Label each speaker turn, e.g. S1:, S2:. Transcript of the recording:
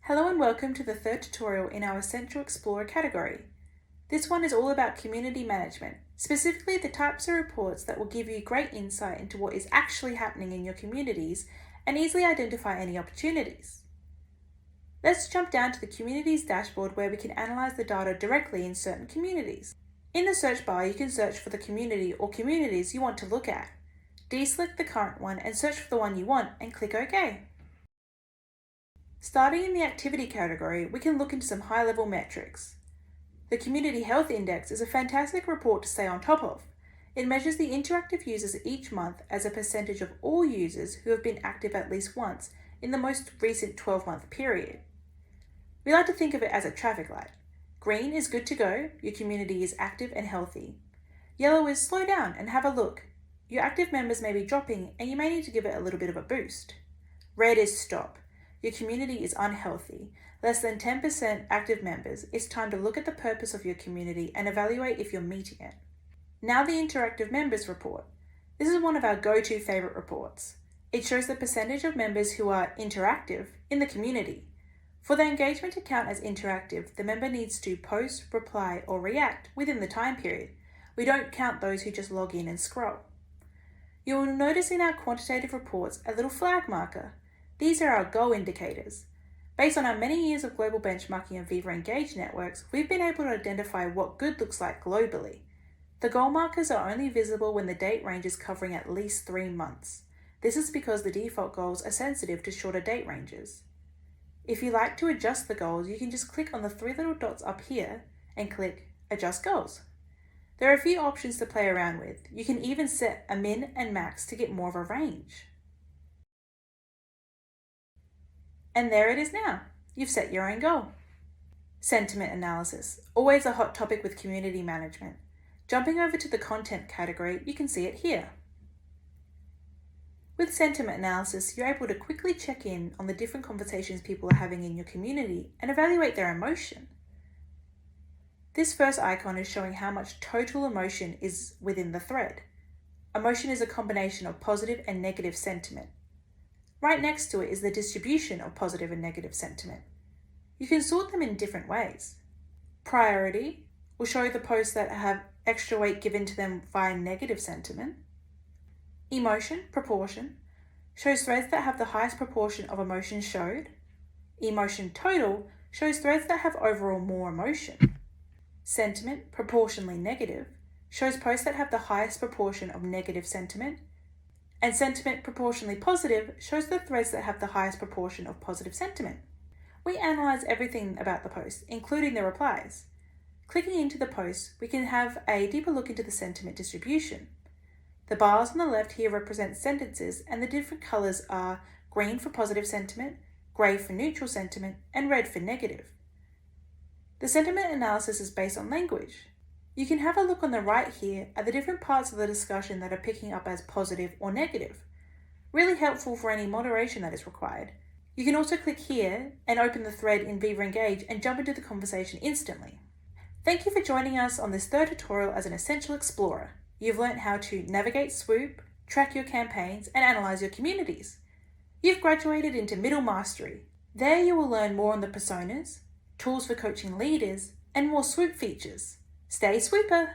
S1: Hello and welcome to the third tutorial in our Essential Explorer category. This one is all about community management, specifically the types of reports that will give you great insight into what is actually happening in your communities and easily identify any opportunities. Let's jump down to the Communities dashboard where we can analyze the data directly in certain communities. In the search bar, you can search for the community or communities you want to look at. Deselect the current one and search for the one you want and click OK. Starting in the activity category, we can look into some high-level metrics. The Community Health Index is a fantastic report to stay on top of. It measures the interactive users each month as a percentage of all users who have been active at least once in the most recent 12-month period. We like to think of it as a traffic light. Green is good to go, your community is active and healthy. Yellow is slow down and have a look. Your active members may be dropping and you may need to give it a little bit of a boost. Red is stop. Your community is unhealthy. Less than 10% active members. It's time to look at the purpose of your community and evaluate if you're meeting it. Now the interactive members report. This is one of our go-to favorite reports. It shows the percentage of members who are interactive in the community. For the engagement to count as interactive, the member needs to post, reply, or react within the time period. We don't count those who just log in and scroll. You will notice in our quantitative reports a little flag marker. These are our goal indicators. Based on our many years of global benchmarking of Viva Engage networks, we've been able to identify what good looks like globally. The goal markers are only visible when the date range is covering at least 3 months. This is because the default goals are sensitive to shorter date ranges. If you like to adjust the goals, you can just click on the 3 little dots up here and click Adjust Goals. There are a few options to play around with. You can even set a min and max to get more of a range. And there it is now. You've set your own goal. Sentiment analysis, always a hot topic with community management. Jumping over to the content category, you can see it here. With sentiment analysis, you're able to quickly check in on the different conversations people are having in your community and evaluate their emotion. This first icon is showing how much total emotion is within the thread. Emotion is a combination of positive and negative sentiment. Right next to it is the distribution of positive and negative sentiment. You can sort them in different ways. Priority will show the posts that have extra weight given to them via negative sentiment. Emotion, proportion, shows threads that have the highest proportion of emotion showed. Emotion total shows threads that have overall more emotion. Sentiment, proportionally negative, shows posts that have the highest proportion of negative sentiment. And sentiment proportionally positive shows the threads that have the highest proportion of positive sentiment. We analyze everything about the post, including the replies. Clicking into the post, we can have a deeper look into the sentiment distribution. The bars on the left here represent sentences, and the different colours are green for positive sentiment, grey for neutral sentiment, and red for negative. The sentiment analysis is based on language. You can have a look on the right here at the different parts of the discussion that are picking up as positive or negative. Really helpful for any moderation that is required. You can also click here and open the thread in Viva Engage and jump into the conversation instantly. Thank you for joining us on this third tutorial as an Essential Explorer. You've learned how to navigate SWOOP, track your campaigns, and analyze your communities. You've graduated into Middle Mastery. There you will learn more on the personas, tools for coaching leaders, and more SWOOP features. Stay Swooper!